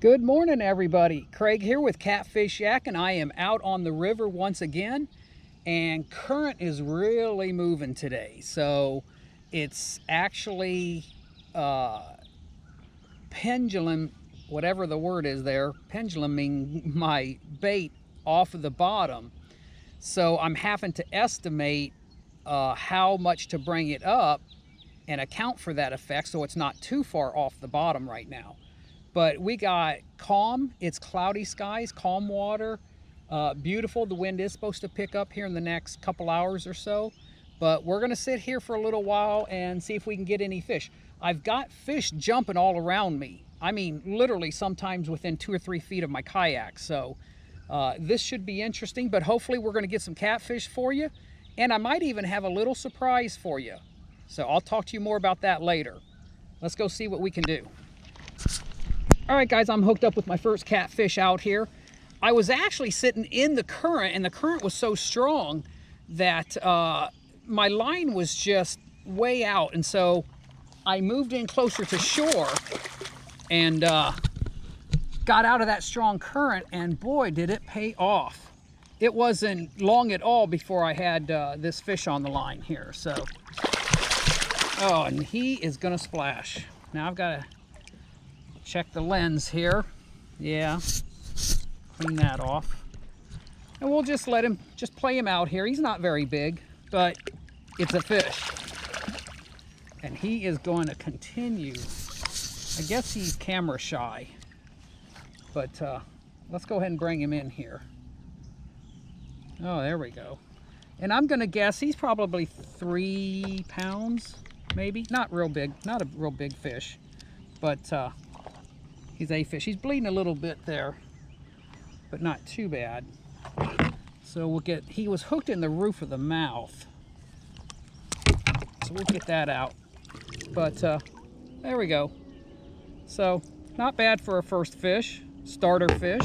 Good morning, everybody. Craig here with Catfish Yak, and I am out on the river once again. And current is really moving today, so it's actually pendulum, whatever the word is there, penduluming my bait off of the bottom. So I'm having to estimate how much to bring it up and account for that effect, so it's not too far off the bottom right now. But we got calm, it's cloudy skies, calm water, beautiful. The wind is supposed to pick up here in the next couple hours or so. But we're gonna sit here for a little while and see if we can get any fish. I've got fish jumping all around me. I mean, literally sometimes within 2 or 3 feet of my kayak. So this should be interesting, but hopefully we're gonna get some catfish for you. And I might even have a little surprise for you. So I'll talk to you more about that later. Let's go see what we can do. All right, guys, I'm hooked up with my first catfish out here. I was actually sitting in the current, and the current was so strong that my line was just way out. And so I moved in closer to shore and got out of that strong current, and boy, did it pay off. It wasn't long at all before I had this fish on the line here. So, oh, and he is gonna splash. Now I've got to check the lens here. Yeah, clean that off. And we'll just let him, just play him out here. He's not very big, but it's a fish. And he is going to continue. I guess he's camera shy. But let's go ahead and bring him in here. Oh, there we go. And I'm gonna guess he's probably 3 pounds, maybe. Not real big, not a real big fish, but he's a fish. He's bleeding a little bit there, but not too bad. So we'll get, he was hooked in the roof of the mouth. So we'll get that out. But there we go. So not bad for a first fish, starter fish.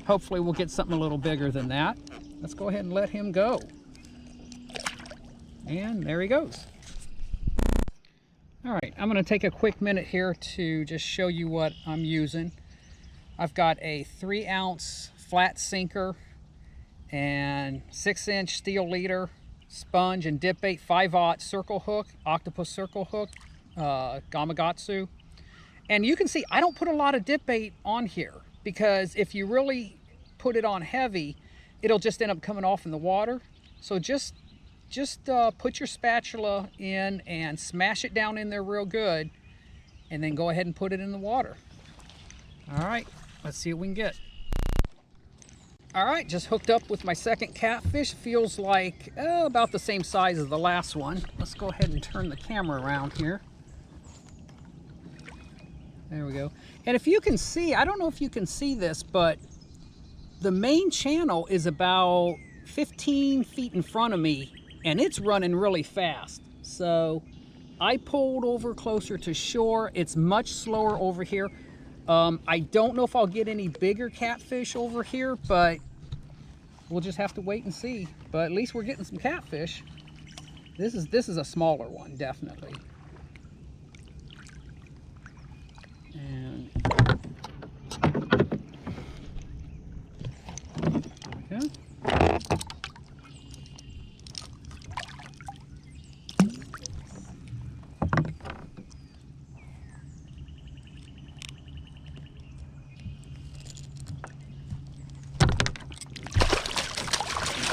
Hopefully we'll get something a little bigger than that. Let's go ahead and let him go. And there he goes. All right, I'm going to take a quick minute here to just show you what I'm using. I've got a 3-ounce flat sinker and 6-inch steel leader, sponge and dip bait, 5/0 circle hook, octopus circle hook, Gamakatsu. And you can see I don't put a lot of dip bait on here because if you really put it on heavy, it'll just end up coming off in the water. So just put your spatula in and smash it down in there real good, and then go ahead and put it in the water. All right, let's see what we can get. All right, just hooked up with my second catfish. Feels like about the same size as the last one. Let's go ahead and turn the camera around here. There we go. And if you can see, I don't know if you can see this, but the main channel is about 15 feet in front of me, and it's running really fast. So I pulled over closer to shore. It's much slower over here. I don't know if I'll get any bigger catfish over here, but we'll just have to wait and see. But at least we're getting some catfish. This is a smaller one, definitely. And there we go.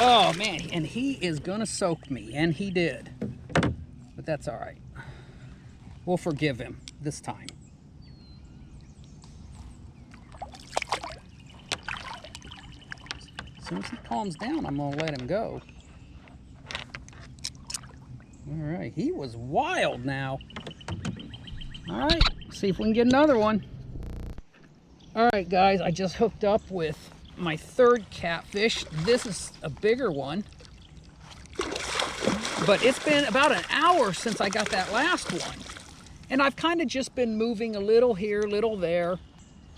Oh man, and he is gonna soak me, and he did. But that's all right. We'll forgive him this time. As soon as he calms down, I'm gonna let him go. All right, he was wild now. All right, see if we can get another one. All right, guys, I just hooked up with my third catfish. This is a bigger one, but it's been about an hour since I got that last one, and I've kind of just been moving a little here, little there,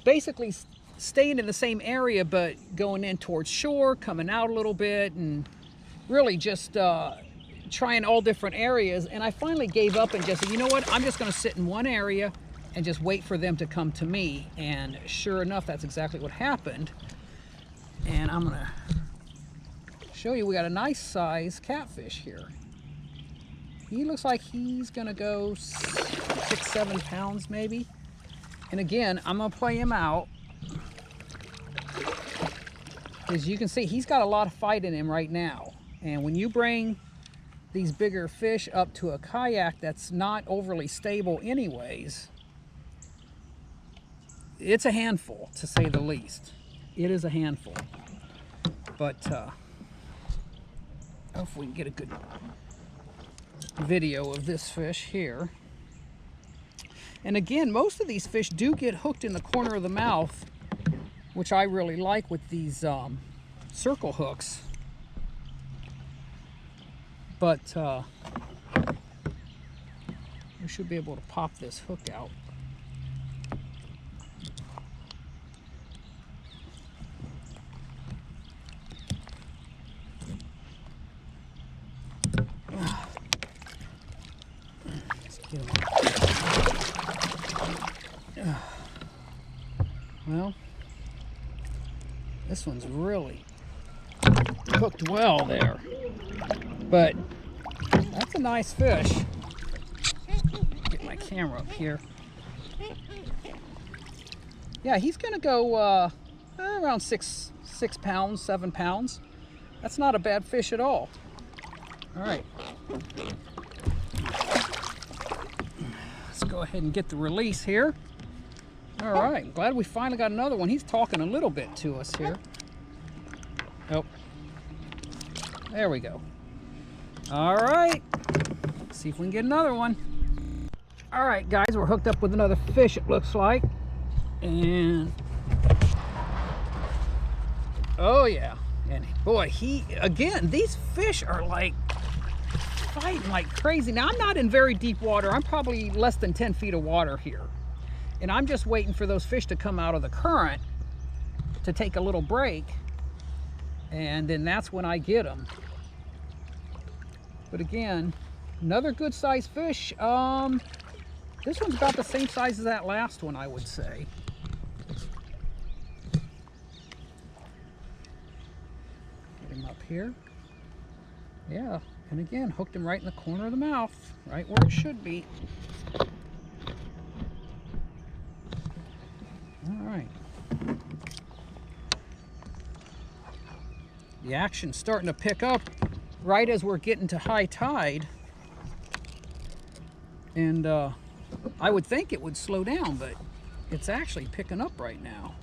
basically staying in the same area but going in towards shore, coming out a little bit, and really just trying all different areas. And I finally gave up and just said, you know what, I'm just going to sit in one area and just wait for them to come to me. And sure enough, that's exactly what happened. And I'm gonna show you, we got a nice size catfish here. He looks like he's gonna go 6-7 pounds maybe. And again, I'm gonna play him out. As you can see, he's got a lot of fight in him right now. And when you bring these bigger fish up to a kayak that's not overly stable anyways, it's a handful, to say the least. It is a handful. But if we can get a good video of this fish here. And again, most of these fish do get hooked in the corner of the mouth, which I really like with these circle hooks. But we should be able to pop this hook out. Let's get him out. Well, this one's really hooked well there. But that's a nice fish. Get my camera up here. Yeah, he's gonna go around 6 pounds, 7 pounds. That's not a bad fish at all. All right. Let's go ahead and get the release here. All right, glad we finally got another one. He's talking a little bit to us here. Oh, there we go. All right, let's see if we can get another one. All right, guys, we're hooked up with another fish, it looks like. And, oh yeah, and boy, again, these fish are like fighting like crazy. Now, I'm not in very deep water. I'm probably less than 10 feet of water here. And I'm just waiting for those fish to come out of the current to take a little break. And then that's when I get them. But again, another good sized fish. This one's about the same size as that last one, I would say. Get him up here. Yeah, and again, hooked him right in the corner of the mouth, right where it should be. All right. The action's starting to pick up right as we're getting to high tide. And I would think it would slow down, but it's actually picking up right now.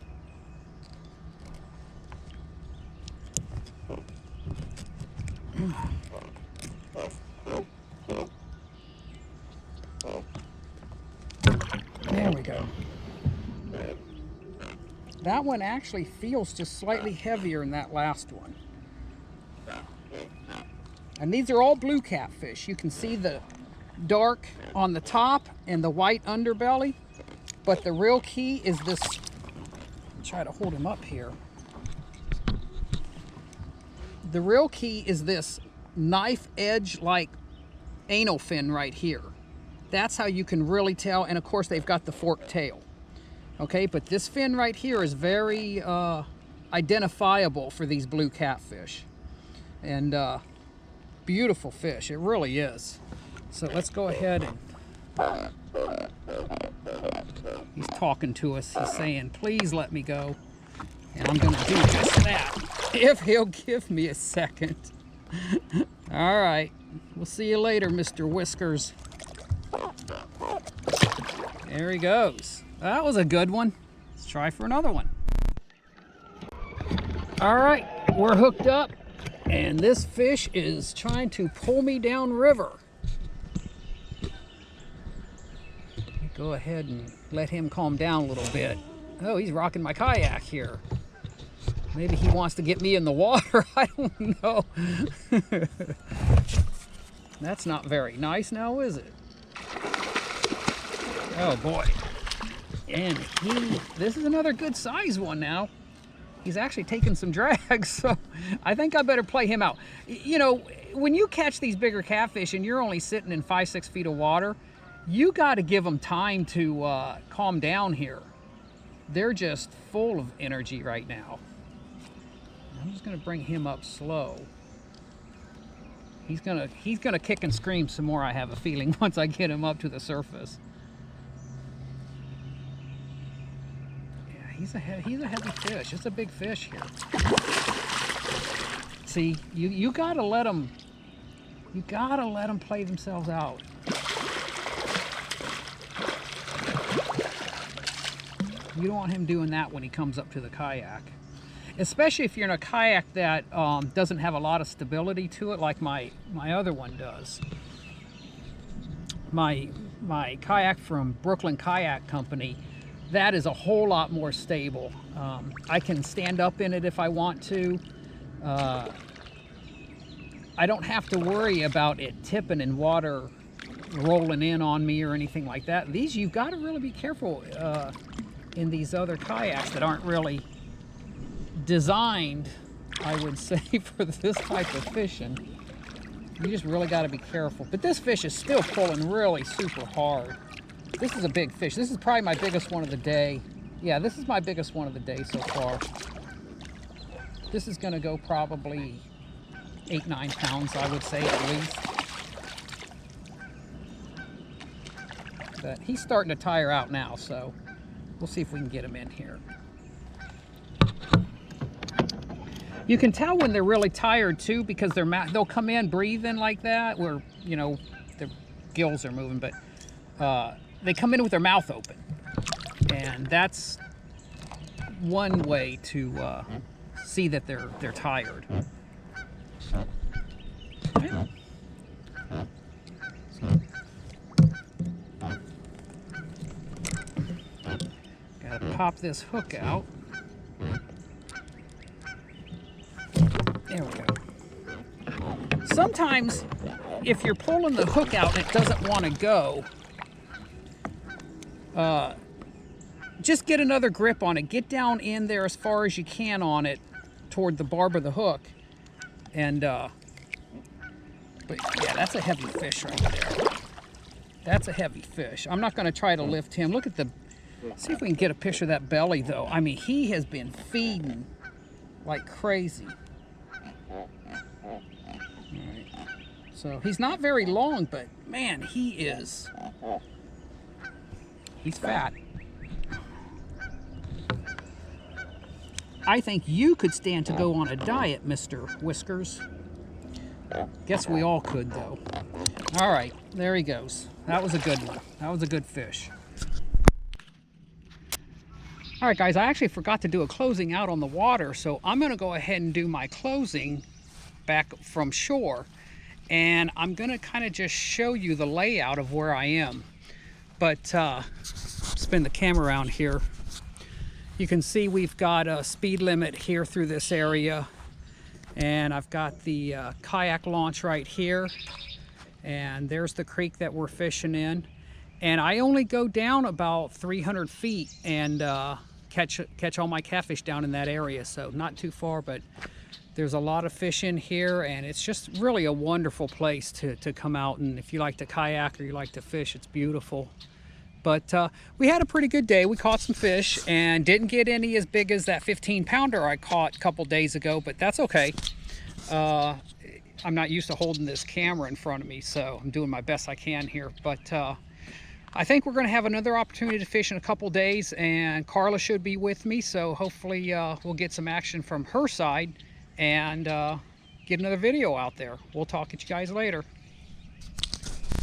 There we go. That one actually feels just slightly heavier than that last one. And these are all blue catfish. You can see the dark on the top and the white underbelly. But the real key is this. I'll try to hold him up here. The real key is this knife edge like anal fin right here. That's how you can really tell. And of course they've got the forked tail. Okay, but this fin right here is very identifiable for these blue catfish. And beautiful fish, it really is. So let's go ahead and... He's talking to us, he's saying, please let me go. And I'm gonna do just that, if he'll give me a second. All right, we'll see you later, Mr. Whiskers. There he goes. That was a good one. Let's try for another one. All right, we're hooked up, and this fish is trying to pull me down river. Go ahead and let him calm down a little bit. Oh, he's rocking my kayak here. Maybe he wants to get me in the water. I don't know. That's not very nice now, is it? Oh boy. And this is another good size one now. He's actually taking some drags, so I think I better play him out. You know, when you catch these bigger catfish and you're only sitting in 5-6 feet of water, You got to give them time to calm down here. They're just full of energy right now. I'm just going to bring him up slow. He's gonna kick and scream some more, I have a feeling, once I get him up to the surface. Yeah, he's a heavy fish. It's a big fish here. See, you gotta let them play themselves out. You don't want him doing that when he comes up to the kayak. Especially if you're in a kayak that doesn't have a lot of stability to it, like my other one does. My kayak from Brooklyn Kayak Company, that is a whole lot more stable. I can stand up in it if I want to. I don't have to worry about it tipping and water rolling in on me or anything like that. These, you've got to really be careful in these other kayaks that aren't really designed, I would say, for this type of fishing. You just really got to be careful. But this fish is still pulling really super hard. This is a big fish. This is probably my biggest one of the day. Yeah, this is my biggest one of the day so far. This is going to go probably 8-9 pounds, I would say, at least. But he's starting to tire out now, so we'll see if we can get him in here. You can tell when they're really tired too, because they'll come in breathing like that, where, you know, their gills are moving, but they come in with their mouth open, and that's one way to see that they're tired. Okay. Gotta pop this hook out. There we go. Sometimes, if you're pulling the hook out and it doesn't want to go, just get another grip on it. Get down in there as far as you can on it, toward the barb of the hook. And, but yeah, that's a heavy fish right there. That's a heavy fish. I'm not going to try to lift him. Look at the, see if we can get a picture of that belly though. I mean, he has been feeding like crazy. Alright, so he's not very long, but man, he's fat. I think you could stand to go on a diet, Mr. Whiskers. Guess we all could, though. Alright, there he goes. That was a good one. That was a good fish. Alright guys, I actually forgot to do a closing out on the water, so I'm going to go ahead and do my closing back from shore. And I'm going to kind of just show you the layout of where I am. But spin the camera around here. You can see we've got a speed limit here through this area. And I've got the kayak launch right here. And there's the creek that we're fishing in. And I only go down about 300 feet and catch all my catfish down in that area. So not too far, but there's a lot of fish in here, and it's just really a wonderful place to come out. And if you like to kayak or you like to fish, it's beautiful. But we had a pretty good day. We caught some fish and didn't get any as big as that 15-pounder I caught a couple days ago, but that's okay. I'm not used to holding this camera in front of me, so I'm doing my best I can here. But I think we're going to have another opportunity to fish in a couple days, and Carla should be with me, so hopefully we'll get some action from her side and get another video out there. We'll talk at you guys later.